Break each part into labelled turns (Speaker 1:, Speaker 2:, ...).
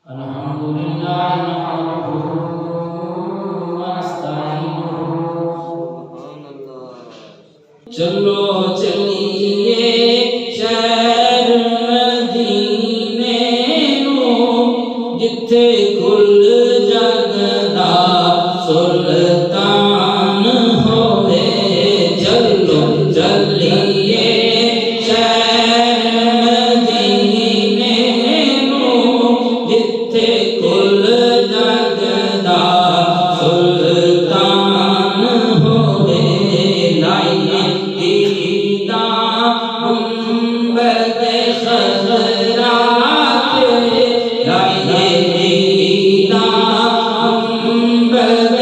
Speaker 1: الحمد لله نحمده ونستعينه چلو چلیے شہر مدینے نو جتھے کل جگ دا سلطان ہوئے چلو چلیے شہر مدینے نو جتھے کل جگ دا سلطان ہوئے لائیے گنبد خضرا پہ لائیے گنبد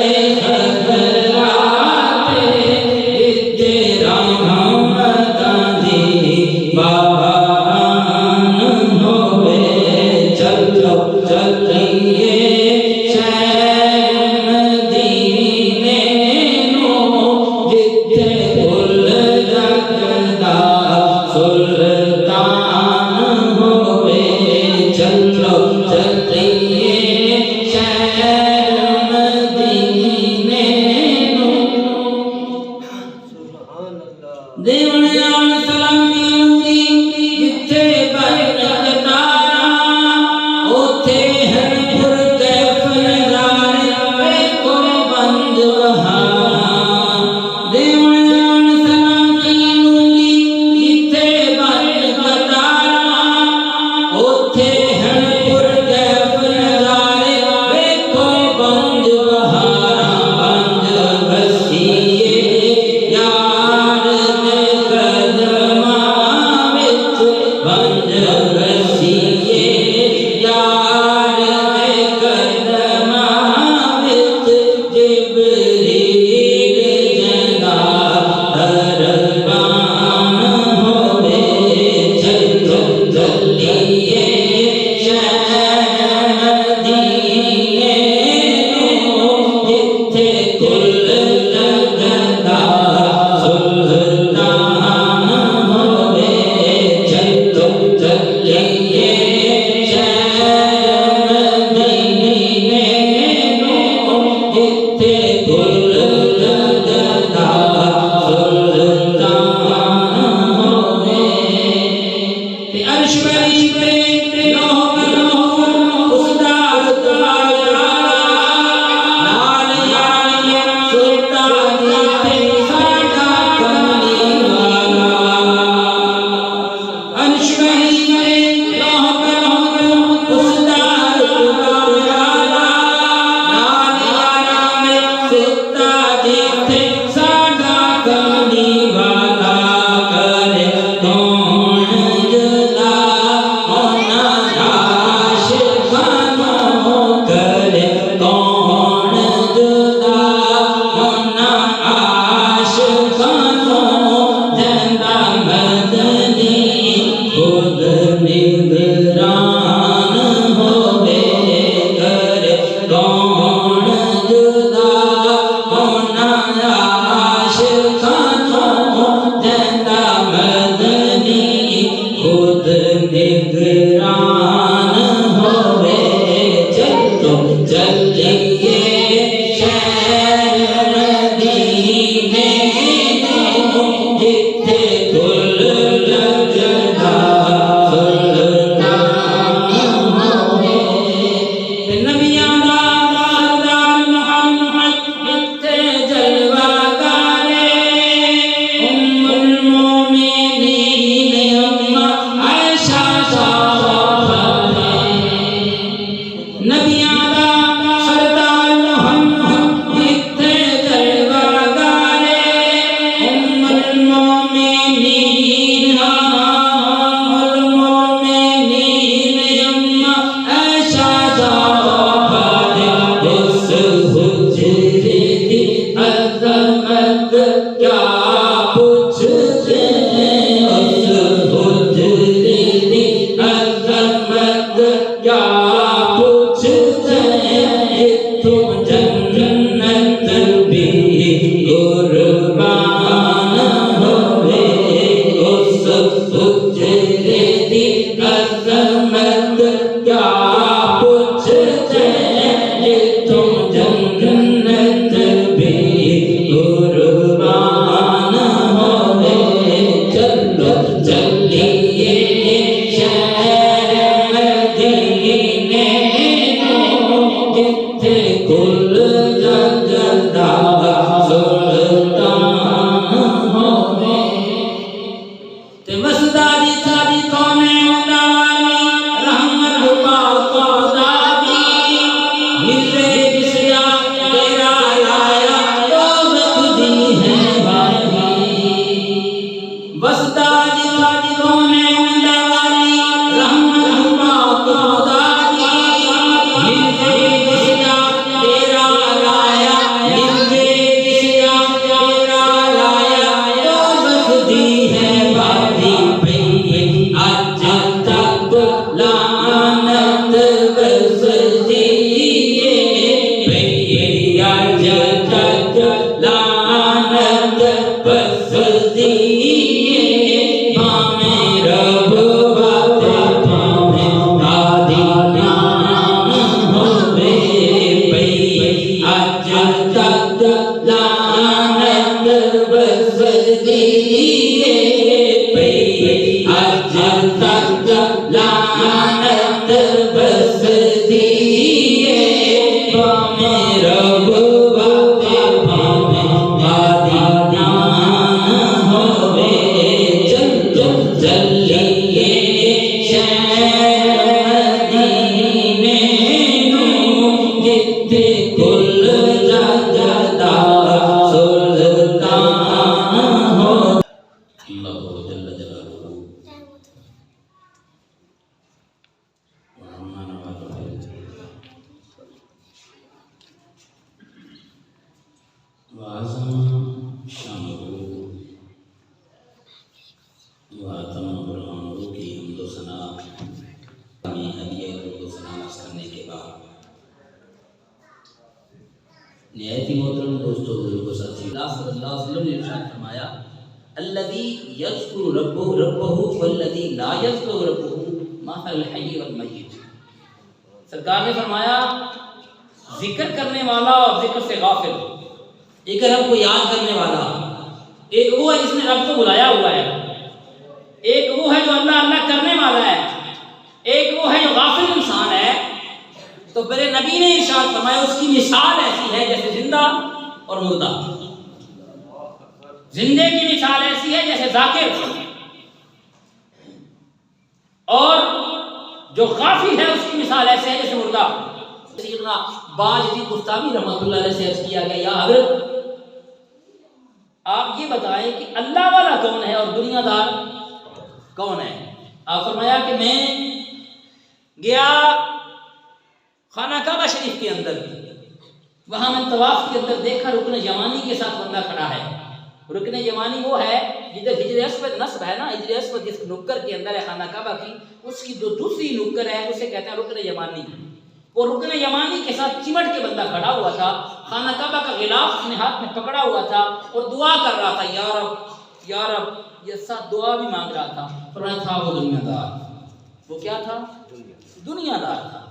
Speaker 2: نہایت ہی محترم دوستو بزرگوں ساتھی، اللہ صلی اللہ علیہ وسلم نے ارشاد فرمایا الذی یذکر ربہ والذی لا یذکر ربہ مثل الحی والمیت۔ سرکار نے فرمایا ذکر کرنے والا اور ذکر سے غافل، ایک رب کو یاد کرنے والا، ایک وہ ہے جس نے رب کو بلایا ہوا ہے، ایک وہ ہے جو اللہ اللہ کرنے والا ہے، ایک وہ ہے جو غافل انسان ہے۔ تو میرے نبی نے ارشاد فرمایا اس کی مثال ایسی ہے جیسے زندہ اور مردہ۔ زندے کی مثال ایسی ہے جیسے ذاکر، اور جو غافل ہے اس کی مثال ایسے ہے جیسے مردہ۔ سیدنا باجدی بستامی رحمۃ اللہ علیہ سے عرض کیا گیا یا حضرت آپ یہ بتائیں کہ اللہ والا کون ہے اور دنیا دار کون ہے؟ آپ فرمایا کہ میں گیا خانہ کعبہ شریف کے اندر، وہاں میں طواف کے اندر دیکھا رکن یمانی کے ساتھ بندہ کھڑا ہے۔ رکن یمانی وہ ہے جدھر حجر اسود نصب ہے نا، حجر اسود جس نکر کے اندر ہے خانہ کعبہ کی، اس کی جو دوسری نکر ہے اسے کہتے ہیں رکن یمانی۔ وہ رکن یمانی کے ساتھ چمٹ کے بندہ کھڑا ہوا تھا، خانہ کعبہ کا غلاف اپنے ہاتھ میں پکڑا ہوا تھا اور دعا کر رہا تھا یا رب یا رب، یہ ساتھ دعا بھی مانگ رہا تھا۔ فرمایا تھا وہ دنیا دار۔ وہ کیا تھا؟ دنیا دار تھا۔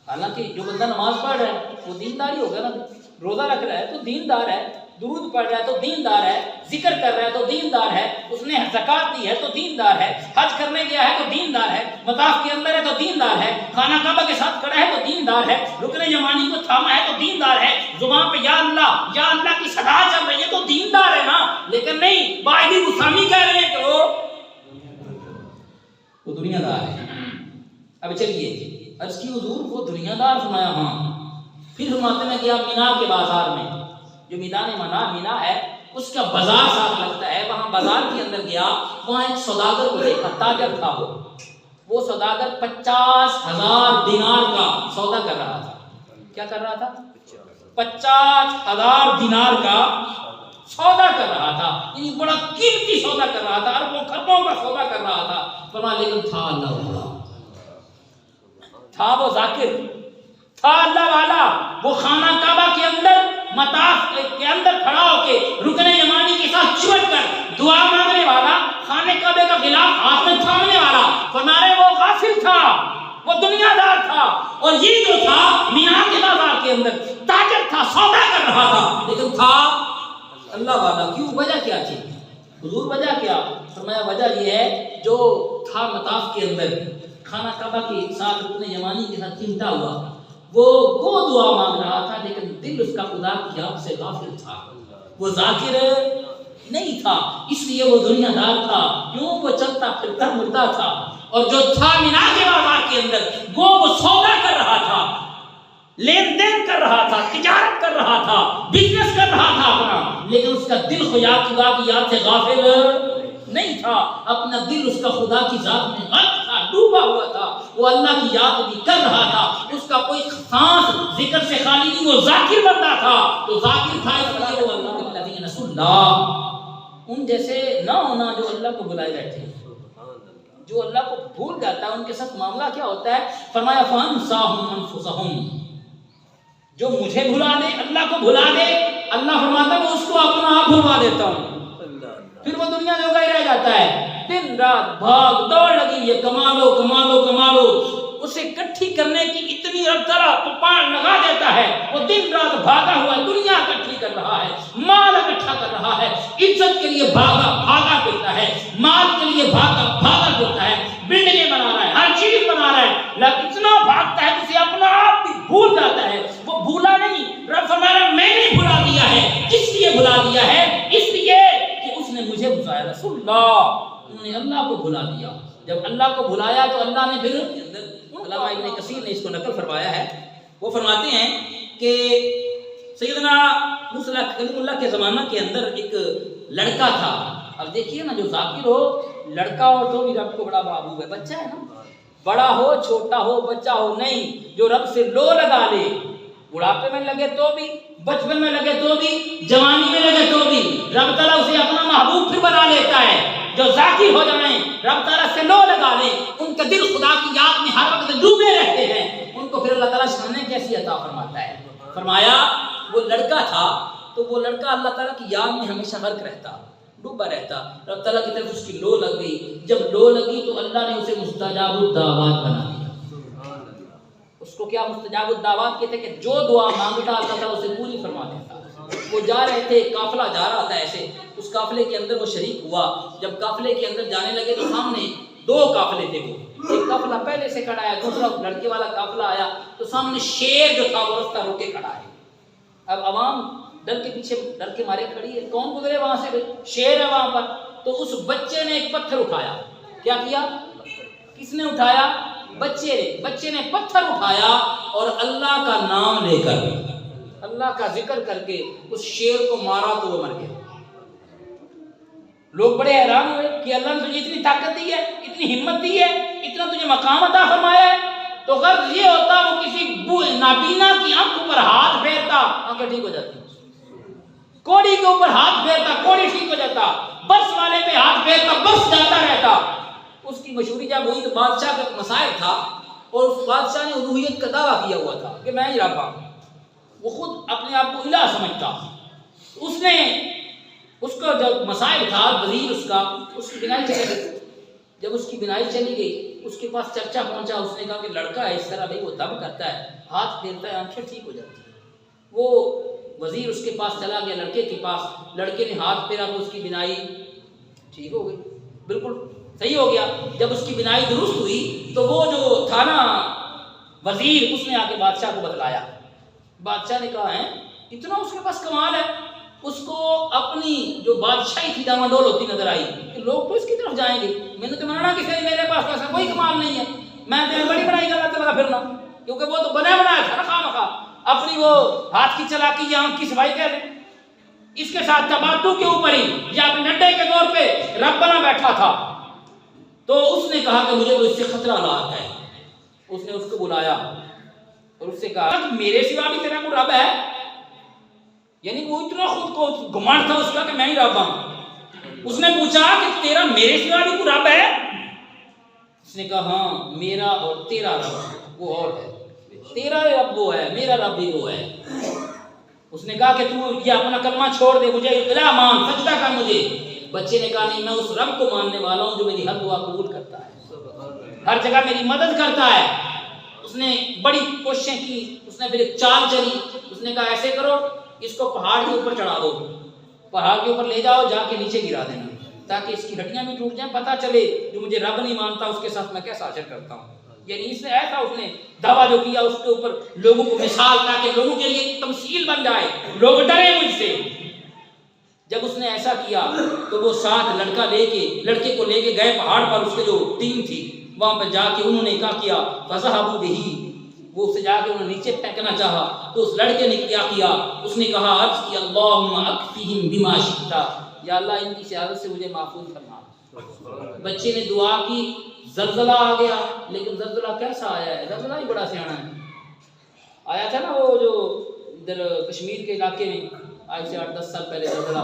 Speaker 2: حالانکہ جو بندہ نماز پڑھ رہا ہے وہ دیندار ہی ہوگا نا، روزہ رکھ رہا ہے تو دیندار ہے، درود پڑھ رہا ہے تو دیندار ہے، ذکر کر رہا ہے تو دیندار ہے، اس نے زکات دی ہے تو دیندار ہے، حج کرنے گیا ہے تو دیندار ہے، مطاف کے اندر ہے تو دیندار ہے، خانہ کعبہ کے ساتھ کھڑا ہے تو دیندار ہے، رکن یمانی کو تھاما ہے تو دیندار ہے، زبان پہ یا اللہ کی صدا چل رہی ہے تو دیندار ہے نا۔ لیکن نہیں، باجدی بستامی کہہ رہے ہیں کہ وہ دنیا دار ہے۔ اب چلیے عرض کی حضور وہ دنیا دار؟ فرمایا ہاں۔ پھر فرماتے ہیں کہ آپ مینا کے بازار میں، جو میدان مینا ہے اس کا بازار صاف لگتا ہے، وہاں بازار کے اندر گیا، وہاں ایک سوداگر کو دیکھا، تاجر تھا وہ سوداگر 50,000 دینار کا سودا کر رہا تھا۔ کیا کر رہا تھا؟ 50,000 دینار کا سودا کر رہا تھا، یعنی بڑا قیمتی سودا کر رہا تھا، اربوں خربوں کا سودا کر رہا تھا۔ فرمایا لیکن تھا اللہ والا، تھا وہ ذاکر، تھا اللہ والا، وہ خانہ کعبہ کے اندر مطاف کے اندر کھڑا ہو کے رکن یمانی کے ساتھ چمٹ کر دعا مانگنے والا، خانہ کعبے کا غلاف ہاتھ میں تھامنے والا۔ فرمایا وہ غافل تھا، وہ دنیا دار تھا، اور یہ جو تھا مینا کے بازار کے اندر تاجر تھا، سودا کر رہا تھا، لیکن تھا اللہ والا۔ کیوں؟ وجہ کیا تھی حضور؟ وجہ کیا؟ فرمایا وجہ یہ ہے جو تھا مطاف کے اندر خانہ کعبہ کے ساتھ رکن یمانی کے ساتھ چمٹا ہوا، وہ دعا مانگ رہا تھا، لیکن دل اس کا خدا کی یاد سے غافل تھا، وہ ذاکر نہیں تھا، اس لیے وہ دنیا دار تھا۔ کیوں؟ وہ چلتا پھرتا مردہ تھا، اور جو تھا مینا کے بازار کے اندر وہ سودا کر رہا تھا، لین دین کر رہا تھا، تجارت کر رہا تھا، بزنس کر رہا تھا اپنا، لیکن اس کا دل خدا کی یاد سے غافل نہیں تھا، اپنا دل اس کا خدا کی ذات میں غرق تھا، ڈوبا ہوا تھا، وہ اللہ کی یاد بھی کر رہا تھا، اس کا کوئی سانس ذکر سے خالی نہیں، وہ ذاکر بندہ تھا، تو ذاکر تھا اس لیے وہ اللہ کے الذین نسوا اللہ، ان جیسے نہ ہونا جو اللہ کو بلائے بیٹھے، جو اللہ کو بھول جاتا ہے۔ ان کے ساتھ معاملہ کیا ہوتا ہے؟ فرمایا فانساہم انفسہم، جو مجھے بھلا دے، اللہ کو بھلا دے، اللہ فرماتا ہے میں اس کو اپنا آپ بھلوا دیتا ہوں، پھر وہ دنیا جو گئی رہ جاتا ہے، دن رات بھاگ دوڑ لگی ہے، کما لو کما لو کما لو، اسے اکٹھی کرنے کی اتنی طرح پپان لگا دیتا ہے، وہ دن رات بھاگا ہوا ہے، دنیا اکٹھی کر رہا ہے، مال اکٹھا کر رہا ہے، عزت کے لیے بھاگا پھرتا ہے، مال کے لیے بھاگا پھرتا ہے، بلڈنگیں بنا رہا ہے، ہر چیز بنا رہا ہے، لیکن اتنا بھاگتا ہے کہ اسے اپنا آپ بھی بھول جاتا ہے۔ وہ بھولا نہیں، رب فرمایا میں نے بھلا دیا ہے، کس لیے بھلا دیا ہے؟ اس لیے نے مجھے بلایا، رسول اللہ انہوں نے اللہ کو بھلا دیا۔ جب اللہ کو بھلایا تو اللہ نے پھر علامہ ابن کثیر نے اس کو نقل فرمایا ہے، وہ فرماتے ہیں کہ سیدنا موسیٰ کلیم اللہ کے زمانہ کے اندر ایک لڑکا تھا۔ اب دیکھیے نا، جو ذاکر ہو، لڑکا ہو تو بھی رب کو بڑا محبوب ہے، بچہ ہے نا، بڑا ہو چھوٹا ہو بچہ ہو، نہیں، جو رب سے لو لگا لے، بڑھاپے میں لگے تو بھی، بچپن میں لگے تو بھی، جوانی میں لگے تو بھی، رب تعالیٰ اسے اپنا محبوب پھر بنا لیتا ہے۔ جو ذاکر ہو جائیں، رب تعالیٰ سے لو لگا لیں، ان کا دل خدا کی یاد میں ہر وقت ڈوبے رہتے ہیں، ان کو پھر اللہ تعالیٰ شان کیسی عطا فرماتا ہے۔ فرمایا وہ لڑکا تھا تو وہ لڑکا اللہ تعالیٰ کی یاد میں ہمیشہ غرق رہتا، ڈوبا رہتا. رب تعالیٰ کی طرف اس کی لو لگ گئی. جب لو لگی تو اللہ نے اسے مستجاب الدعوات بنا دیا. اس کو کیا مستجاب الدعوات کہتے کہ جو دعا مانگتا اللہ تعالیٰ اسے پوری فرما دیتا. وہ جا رہے تھے، قافلہ جا رہا تھا ایسے، اس قافلے کے اندر وہ شریک ہوا. جب قافلے کے اندر جانے لگے تو سامنے دو قافلے تھے، وہ ایک قافلہ پہلے سے کھڑا ہے، دوسرا لڑکے والا قافلہ آیا تو سامنے شیر جو تھا وہ رستہ روک کے کھڑا ہے. اب عوام ڈر کے پیچھے ڈر کے مارے کھڑی ہے، کون گزرے وہاں سے؟ شیر ہے وہاں پر. تو اس بچے نے ایک پتھر اٹھایا. کیا کیا؟ کس نے اٹھایا؟ بچے نے پتھر اٹھایا اور اللہ کا نام لے کر، اللہ کا ذکر کر کے اس شیر کو مارا تو وہ مر گیا. لوگ بڑے حیران ہوئے کہ اللہ نے تجھے اتنی طاقت دی ہے، اتنی ہمت دی ہے، اتنا تجھے مقام عطا فرمایا ہے. تو غرض یہ ہوتا وہ کسی نابینا کی آنکھ پر ہاتھ پھیرتا، آنکھیں ٹھیک ہو جاتی. کوڑی کے اوپر ہاتھ پھیرتا، کوڑی ٹھیک ہو جاتا. برس والے پہ ہاتھ پھیرتا، برس جاتا رہتا. اس کی مشہوری جب ہوئی تو بادشاہ کا مسائل تھا اور اس بادشاہ نے الوہیت کا دعویٰ کیا ہوا تھا کہ میں ہی رب ہوں. وہ خود اپنے آپ کو الہ سمجھتا. اس نے اس کا جب مسائل تھا وزیر اس کا، اس کی بینائی چلی گئی. جب اس کی بینائی چلی گئی اس کے پاس چرچا پہنچا. اس نے کہا کہ لڑکا ہے اس طرح بھائی، وہ دم کرتا ہے، ہاتھ پھیرتا ہے، آنکھیں ٹھیک ہو جاتی ہیں. وہ وزیر اس کے پاس چلا گیا، لڑکے کے پاس. لڑکے نے ہاتھ پھیرا تو اس کی بینائی ٹھیک ہو گئی، بالکل صحیح ہو گیا. جب اس کی بینائی درست ہوئی تو وہ جو تھا نا وزیر، اس نے آ کے بادشاہ کو بتلایا. بادشاہ نے کہا ہے اتنا اس کے پاس کمال ہے. اس کو اپنی جو بادشاہی کی ڈاما ڈول ہوتی نظر آئی کہ لوگ تو اس کی طرف جائیں گے. میں نے تو منانا کہ میرے پاس ایسا کوئی کمال نہیں ہے، میں تو بڑی بڑائی کرنا چلا پھرنا، کیونکہ وہ تو بنا بنایا تھا نا خواہ اپنی وہ ہاتھ کی چلاکی یا آنکھ کی صفائی کہہ لیں. اس کے ساتھ تباتو کے اوپر ہی یا اپنے نڈے کے طور پہ رب بنا بیٹھا تھا. تو اس نے کہا کہ مجھے تو اس سے خطرہ لاحق ہے. اس نے اس کو بلایا اور اس سے کہا کہ میرے سوا بھی تیرا کوئی رب ہے؟ یعنی وہ اتنا خود کو گھمنڈ تھا اس کا کہ میں ہی رب ہوں. اس نے پوچھا کہ تیرا میرے سوا بھی کوئی رب ہے؟ اس نے کہا ہاں، میرا اور تیرا رب وہ اور ہے. تیرا رب وہ ہے، میرا رب بھی وہ ہے. اس نے کہا کہ تو یہ اپنا کلمہ چھوڑ دے، مجھے الہ مان، سجدہ کر مجھے. بچے نے کہا نہیں، میں اس رب کو ماننے والا ہوں جو میری ہر دعا قبول کرتا ہے، ہر جگہ میری مدد کرتا ہے. اس نے بڑی کوششیں کی. اس نے پھر ایک چال چلی. اس نے کہا ایسے کرو، اس کو پہاڑ کے اوپر چڑھا دو، پہاڑ کے اوپر لے جاؤ، جا کے نیچے گرا دینا تاکہ اس کی ہڈیاں بھی ٹوٹ جائیں، پتہ چلے جو مجھے رب نہیں مانتا اس کے ساتھ میں کیسا اثر کرتا ہوں. یعنی اس نے ایسا اس نے دعویٰ جو کیا اس کے اوپر لوگوں کو مثال، تاکہ لوگوں کے لیے تمثیل بن جائے، لوگ ڈرے مجھ سے. جب اس نے ایسا کیا تو وہ ساتھ لڑکے کو لے کے گئے پہاڑ پر. اس کے جو ٹیم تھی وہاں پہ جا کے انہوں نے کہا کیا فَذَهَبُوا بِهِ، وہ اسے جا کے انہوں نے نیچے پھینکنا چاہا. تو اس لڑکے نے کیا اس نے کہا عرض کی اللہم اکفہم بما شئت، یا اللہ ان کی شہادت سے مجھے محفوظ فرما. بچے نے دعا کی، زلزلہ آ گیا. لیکن زلزلہ کیسا آیا ہے؟ زلزلہ ہی بڑا سیانا ہے. آیا تھا نا وہ جو ادھر کشمیر کے علاقے میں آج سے 8-10 سال پہلے زلزلہ،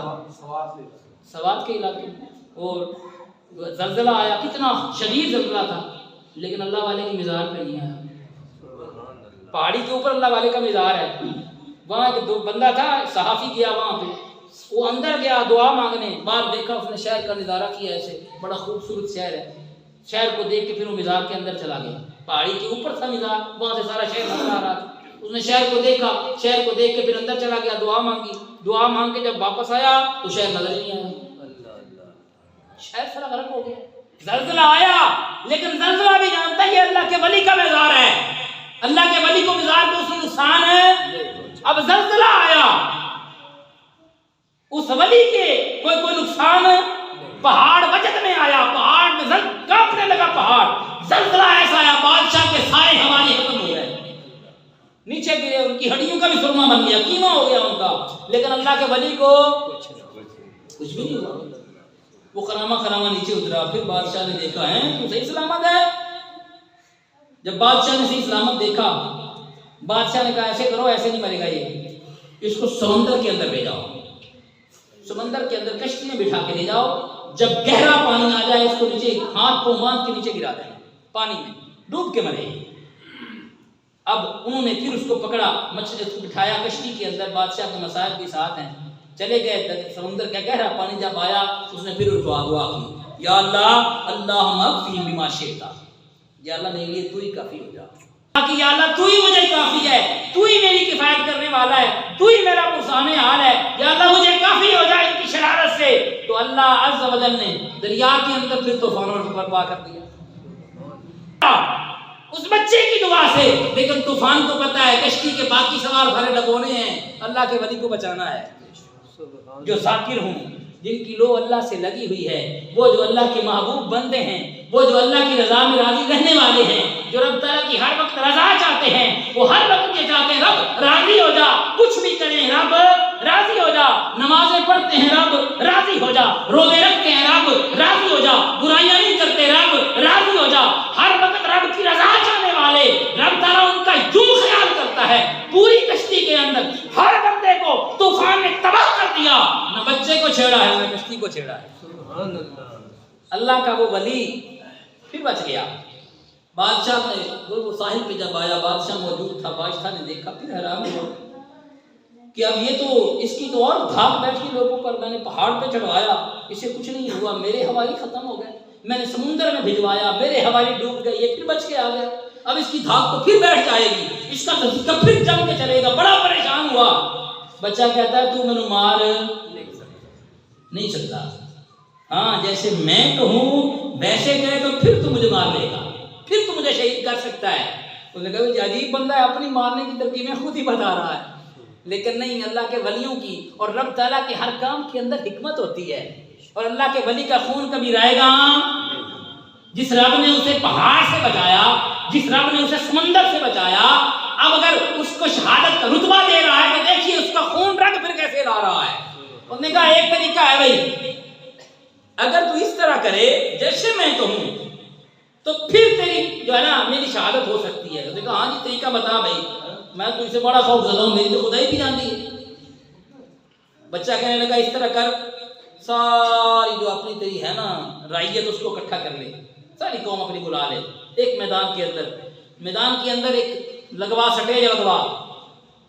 Speaker 2: سوات کے علاقے میں، اور زلزلہ آیا، کتنا شدید زلزلہ تھا. لیکن اللہ والے کی مزار پہ نہیں آیا. پہاڑی کے اوپر اللہ والے کا مزار ہے. وہاں ایک بندہ تھا صحافی گیا وہاں پہ، وہ اندر گیا دعا مانگنے. باہر دیکھا اس نے شہر کا نظارہ کیا، ایسے بڑا خوبصورت شہر ہے. شہر کو دیکھ کے پھر وہ مزار کے اندر چلا گیا. پہاڑی کے اوپر تھا مزار، وہاں سے سارا شہر نظر آ رہا تھا. اس نے شہر کو دیکھا، شہر کو دیکھ کے پھر اندر چلا گیا، دعا مانگی. دعا مانگ کے جب واپس آیا تو شہر نظر ہی نہیں آیا. شہر سارا غرق ہو گیا. زلزلہ آیا لیکن زلزلہ بھی جانتا ہے یہ اللہ کے ولی کا مزار ہے. اللہ کے ولی کو مزار پہ اس میں نقصان ہے. اب زلزلہ آیا، اس ولی کے کوئی نقصان، پہاڑ وجد میں آیا، پہاڑ میں کانپنے لگا پہاڑ. زلزلہ ایسا آیا بادشاہ کے سارے حوالے ختم ہو گئے، نیچے گرے، ان کی ہڈیوں کا بھی سرما بن گیا، قیمہ ہو گیا ان کا. لیکن اللہ کے ولی کو کچھ بھی نہیں ہوا. وہ خرامہ نیچے اترا. پھر بادشاہ نے دیکھا ہے تو صحیح سلامت ہے. جب بادشاہ نے صحیح سلامت دیکھا، بادشاہ نے کہا ایسے کرو، ایسے نہیں مرے گا یہ، اس کو سمندر کے اندر لے جاؤ، سمندر کے اندر کشتی میں بٹھا کے لے جاؤ. جب گہرا پانی آ جائے اس کو نیچے ہاتھ کو باندھ کے نیچے گرا دینا، پانی میں ڈوب کے مرے. اب انہوں نے پھر اس کو پکڑا، بٹھایا کشتی کے اندر، بادشاہ کے مسائل بھی ساتھ ہیں، چلے گئے سمندر کا گہرا پانی جب آیا اس نے پھر دعا کی، یا اللہ اللہم اکفی بما شئت، یا اللہ میرے لیے تو ہی کافی ہو جا، کہ یا اللہ تو ہی مجھے کافی ہے، تو ہی میری کفایت کرنے والا ہے، تو ہی میرا پرسان حال ہے، یا اللہ مجھے کافی ہو جائے ان کی شرارت سے۔ تو اللہ عز و جل نے دریا کے اندر پھر طوفانوں کو برپا کر دیا اس بچے کی دعا سے، لیکن طوفان کو پتا ہے کشتی کے باقی سوار بھرے ڈبونے ہیں، اللہ کے ولی کو بچانا ہے، جو ذاکر ہوں، جن کی لو اللہ سے لگی ہوئی ہے، وہ جو اللہ کے محبوب بندے ہیں، وہ جو اللہ کی رضا میں راضی رہنے والے ہیں، جو رب تعالیٰ کی ہر وقت رضا چاہتے ہیں، وہ ہر وقت یہ چاہتے ہیں رب راضی ہو جا، کچھ بھی کریں رب راضی ہو جا، نمازیں پڑھتے ہیں رب راضی ہو جا، روزے رکھتے ہیں رب راضی ہو جا، برائیاں نہیں کرتے رب راضی ہو جا، ہر وقت رب کی رضا چاہنے والے، رب تعالیٰ ان کا یوں خیال کرتا ہے۔ پوری کشتی کے اندر ہر بندے کو طوفان نے تباہ کر دیا، نہ بچے کو چھیڑا ہے نہ کشتی کو چھیڑا ہے۔ اللہ کا وہ ولی پھر بچ گیا۔ بادشاہ نے وہ ساحل پہ جب آیا، بادشاہ موجود تھا، بادشاہ نے دیکھا، پھر حیران ہوا کہ اب یہ تو اس کی تو اور بھاگ بیٹھی لوگوں پر، میں نے پہاڑ پہ چڑھوایا اسے کچھ نہیں ہوا، میرے حوالی ختم ہو گئے، میں نے سمندر میں بھجوایا میرے حوالی ڈوب گئے، یہ پھر بچ کے آ گیا، اب اس کی دھاگ تو پھر بیٹھ جائے گی، اس کا تذکرہ پھر جم کے چلے گا، بڑا پریشان ہوا۔ بچہ کہتا ہے تو میں نے مار نہیں سکتا، ہاں جیسے میں تو ہوں ویسے گئے تو پھر تو مجھے مار لے گا، پھر تو مجھے شہید کر سکتا ہے۔ اس نے کہا عجیب بندہ ہے، اپنی مارنے کی ترکیبیں خود ہی بتا رہا ہے، لیکن نہیں، اللہ کے ولیوں کی اور رب تعالیٰ کے ہر کام کے اندر حکمت ہوتی ہے، اور اللہ کے ولی کا خون کبھی رائے گا؟ جس رب نے اسے پہاڑ سے بچایا، جس رب نے اسے سمندر سے بچایا، اب اگر اس کو شہادت کا رتبہ دے رہا ہے تو دیکھیے اس کا خون رنگ پھر کیسے لا رہا ہے۔ اس نے کہا ایک طریقہ ہے بھائی، اگر تو اس طرح کرے جیسے میں تو ہوں تو پھر تیری جو ہے نا میری شہادت ہو سکتی ہے۔ اس نے کہا ہاں جی طریقہ بتا بھائی، میں تو اس سے بڑا خوف زدہ ہوں، میری تو خدا ہی بھی جانتی ہے۔ بچہ کہنے لگا اس طرح کر، ساری جو اپنی تیری ہے نا رعیت اس کو اکٹھا کر لے، ساری قوم اپنی بلا لے، ایک میدان کے اندر ایک لگوا، سٹیج لگوا،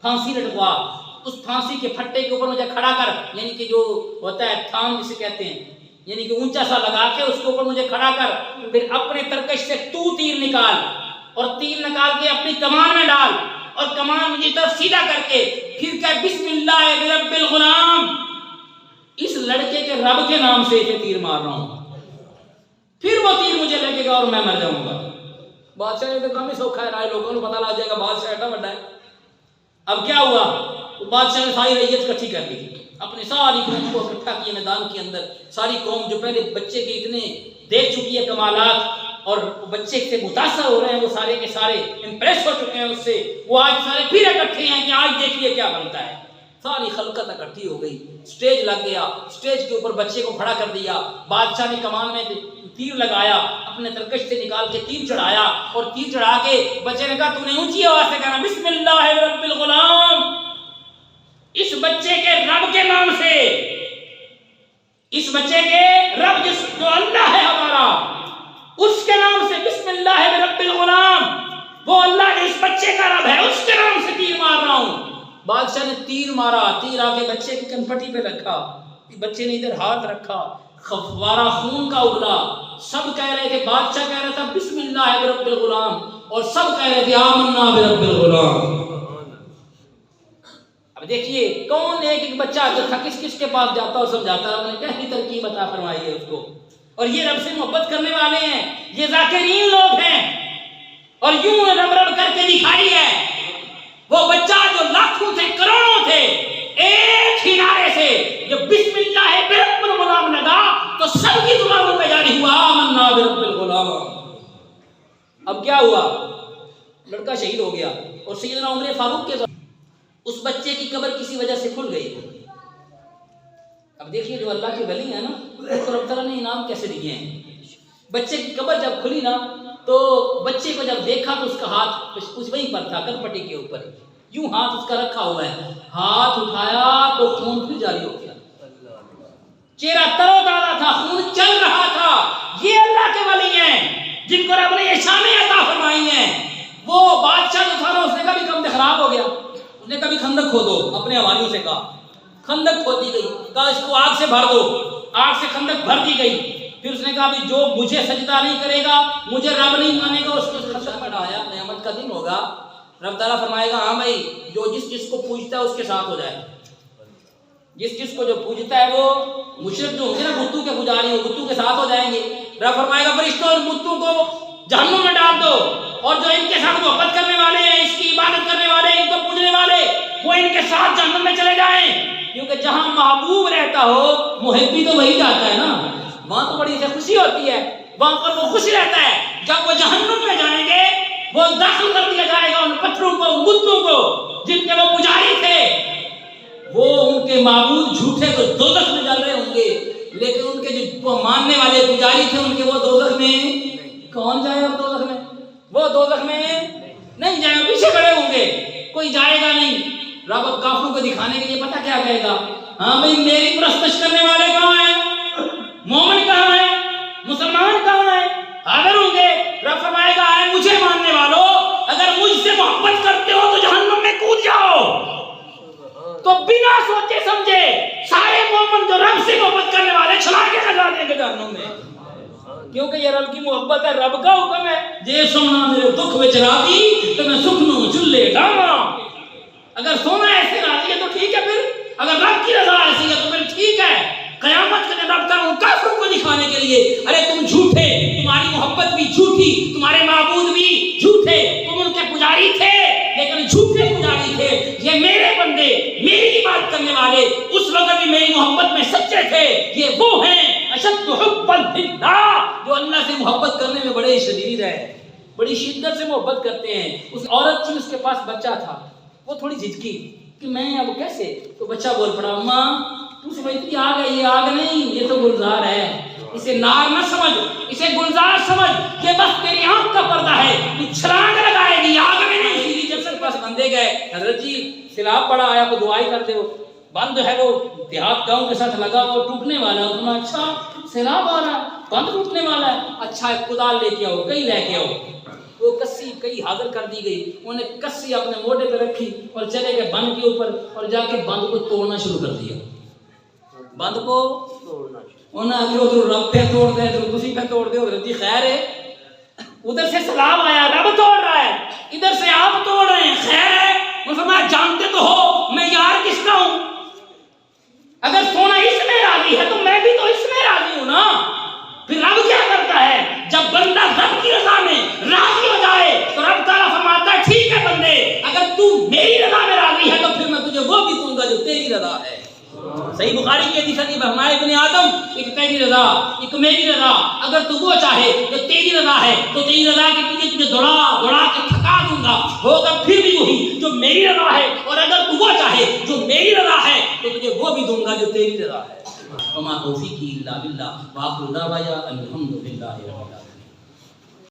Speaker 2: پھانسی لٹکوا، اس پھانسی کے پھٹے کے اوپر مجھے کھڑا کر، یعنی کہ جو ہوتا ہے تھام جسے کہتے ہیں، یعنی کہ اونچا سا لگا کے اس کے اوپر مجھے کھڑا کر، پھر اپنے ترکش سے تو تیر نکال اور تیر نکال کے اپنی کمان میں ڈال اور کمان مجھے طرف سیدھا کر کے پھر کہ بسم اللہ برب الغلام، اس لڑکے کے رب کے نام سے اسے تیر مار رہا ہوں، پھر وہ تیر مجھے لگے گا اور میں مر جاؤں گا۔ بادشاہ نے تو کم ہی سوکھا ہے، رائے لوگوں کو پتہ لگ جائے گا بادشاہ ایٹا بڑا ہے۔ اب کیا ہوا، بادشاہ نے ساری رعیت اکٹھی کر لی، اپنے ساری قوم کو اکٹھا کیا میدان کے اندر، ساری قوم جو پہلے بچے کے اتنے دیکھ چکی ہے کمالات اور بچے سے متاثر ہو رہے ہیں، وہ سارے کے سارے امپریس ہو چکے ہیں اس سے، وہ آج سارے پھر اکٹھے ہیں کہ آج دیکھیے کیا بنتا ہے۔ ساری خلقت اکٹھی ہو گئی، سٹیج لگ گیا، سٹیج کے اوپر بچے کو کھڑا کر دیا، بادشاہ نے کمان میں تیر لگایا، اپنے ترکش سے نکال کے تیر چڑھایا اور تیر چڑھا کے بچے نے کہا تو نے اونچی آواز سے کہنا بسم اللہ رب الغلام، اس بچے کے رب کے نام سے، اس بچے کے رب جس جو اللہ ہے ہمارا، اس کے نام سے بسم اللہ رب الغلام، وہ اللہ جو اس بچے کا رب ہے اس کے نام سے تیر مار رہا ہوں۔ بادشاہ نے تیر مارا، تیر آ کے بچے کی کنپٹی پہ رکھا، بچے نے ادھر ہاتھ رکھا، فوارہ خون کا اگلا، سب کہہ رہے تھے، بادشاہ کہہ رہا تھا بسم اللہ برب الغلام اور سب کہہ رہے تھے آمنا برب الغلام۔ اب دیکھیے کون ایک ایک بچہ جو تھا کس کس کے پاس جاتا اور سمجھاتا، رب نے کیسی ترکیب عطا فرمائی ہے اس کو، اور یہ رب سے محبت کرنے والے ہیں، یہ ذاکرین لوگ ہیں، اور یوں رب رب کر کے دکھائی ہے۔ وہ بچہ جو لاکھوں تھے کروڑوں تھے، ایک ہی نعرے سے جب بسم اللہ برب الغلام لگا تو سب کی زبانوں پہ جاری ہوا آمنا برب الغلام۔ اب کیا ہوا، لڑکا شہید ہو گیا، اور سیدنا عمر فاروق کے اس بچے کی قبر کسی وجہ سے کھل گئی۔ اب دیکھیے جو اللہ کے ولی ہیں نا، ان کو رب تعالیٰ نے انعام کیسے دیے ہیں۔ بچے کی قبر جب کھلی نا تو بچے کو جب دیکھا تو اس کا ہاتھ کچھ وہیں پر تھا، کنپٹی کے اوپر، یوں ہاتھ اس کا رکھا ہوا ہے، ہاتھ اٹھایا تو خون پھر جاری ہو گیا، چہرہ تر و تازہ تھا، خون چل رہا تھا۔ یہ اللہ کے ولی ہیں جن کو رب نے یہ شانیں عطا فرمائی ہیں، وہ بادشاہ جو تھا نا اس نے کہا بھی کم خراب ہو گیا، اس نے کہا بھی خندق کھودو، اپنے حواریوں سے کہا، خندق کھودی گئی، کہا اس کو آگ سے بھر دو، آگ سے خندق بھر دی گئی، پھر اس نے کہا بھی جو مجھے سجدہ نہیں کرے گا، مجھے رب نہیں مانے گا، اس کو خندق میں ڈایا، قیامت کا دن ہوگا، رب تعالیٰ فرمائے گا ہاں بھائی جو جس کو پوجتا ہے اس کے ساتھ ہو جائے، جس کو جو پوجتا ہے وہ مشرک جو ہوں گے نا بتوں کے پجاری وہ بتوں کے ساتھ ہو جائیں گے، رب فرمائے گا فرشتوں اور بتوں کو جہنم میں ڈال دو، اور جو ان کے ساتھ محبت کرنے والے ہیں، اس کی عبادت کرنے والے، ان کو پوجنے والے، وہ ان کے ساتھ جہنم میں چلے جائیں، کیونکہ جہاں محبوب رہتا ہو محبی تو وہی جاتا ہے نا، وہاں تو بڑی سے خوشی ہوتی ہے، وہاں پر وہ خوش رہتا ہے، جب وہ جہنم میں جائیں گے وہ داخل کر دیا جائے گا ان پتھروں کو، بتوں کو جن کے وہ پجاری تھے، وہ ان کے معبود جھوٹے تو دوزخ میں جل رہے ہوں گے، لیکن ان کے جو ماننے والے پجاری تھے ان کے وہ دوزخ میں، کون جائے گا دوزخ میں؟ وہ دوزخ میں نہیں جائے گا، پیچھے کھڑے ہوں گے، کوئی جائے گا نہیں۔ رب اب کافروں کو دکھانے کے لیے پتہ کیا کہے گا؟ ہاں بھئی میری پرستش کرنے والے کہاں ہیں؟ مومن کہاں ہیں؟ مسلمان کہاں ہیں؟ حاضر ہوں گے، رب فرمائے گا اے مجھے ماننے والو، اگر مجھ سے محبت کرتے ہو تو جہنم میں کود جاؤ۔ تو بنا سوچے سمجھے سارے مومن جو رب سے محبت کرنے والے چھلا کے لگا دیں گے جہنم میں، کیونکہ یہ رب کی محبت ہے، رب کا حکم ہے جے سونا میرے دکھ وچ راضی تو میں سکھ نو چلے ڈاواں۔ اگر سونا ایسے راضی ہے تو ٹھیک ہے، پھر اگر رب کی رضا ایسی ہے تو پھر ٹھیک ہے۔ قیامت کے دن رب تعالیٰ ان کافروں کو دکھانے کے لیے ارے تم جھوٹے، تمہاری محبت بھی جھوٹی، تمہارے معبود بھی جھوٹے، تم ان کے پجاری تھے لیکن جھوٹے پجاری تھے، یہ میرے بندے میری بات کرنے والے اس وقت بھی میری محبت میں سچے تھے، یہ وہ ہیں اشد حبا للہ جو اللہ سے محبت کرنے میں بڑے شدید ہے، بڑی شدت سے محبت کرتے ہیں۔ اس عورت تھی، اس کے پاس بچہ تھا، وہ تھوڑی جھجکی کہ میں اب کیسے، تو بچہ بول پڑا اماں تو سمجھتی آگ ہے، یہ آگ نہیں، یہ تو گلزار ہے، اسے نار نہ سمجھ، اسے گلزار سمجھ، یہ بس تیری آنکھ کا پردہ ہے، تو چھلانگ لگائے گی آگ میں نہیں۔ سیدھی جب سے پاس بندے گئے، حضرت جی سیلاب پڑا آیا کو دعائی کرتے ہو، بند ہے وہ دیہات گاؤں کے ساتھ لگا وہ ٹوٹنے والا ہے، انہوں نے اچھا سیلاب آ رہا ہے، بند ٹوٹنے والا ہے، اچھا ایک کدال لے کے آؤ، کئی لے کے آؤ، وہ کسی کئی حاضر کر دی گئی، انہوں نے کسی اپنے موڈے پہ رکھی اور چلے گئے بند کے اوپر اور جا کے بند کو توڑنا شروع کر دیا، بند کو توڑنا، انہوں نے آگے ادھر رب پہ توڑ دے، ادھر کسی پہ توڑ دے، ادھر جی خیر ہے، ادھر سے سلام آیا رب توڑ رہا ہے، ادھر سے آپ توڑ رہے ہیں، خیر ہے، انہوں نے فرمایا جانتے تو ہو میں یار کس کا ہوں، اگر سونا اس میں راضی ہے تو میں بھی تو اس میں راضی ہوں نا۔ پھر رب کیا کرتا ہے جب بندہ رب کی رضا میں راضی ہو جائے تو رب تعالیٰ فرماتا ہے ٹھیک ہے بندے اگر تو میری رضا میں راضی ہے تو پھر میں تجھے وہ بھی دوں گا جو تیری رضا ہے۔ صحیح بخاری کی حدیث ہے ہمارے ابن آدم ایک تیری رضا ایک میری رضا، اگر تو وہ چاہے جو تیری رضا ہے تو تیری رضا کے پیچھے تجھے دوڑا کے تھکا دوں گا، ہوگا پھر بھی وہی جو میری رضا ہے، اور اگر تو وہ چاہے جو میری رضا ہے تو تجھے وہ بھی دوں گا جو تیری رضا ہے۔ وما توفیقی الا باللہ، وآخر دعوانا الحمد للہ رب العالمین۔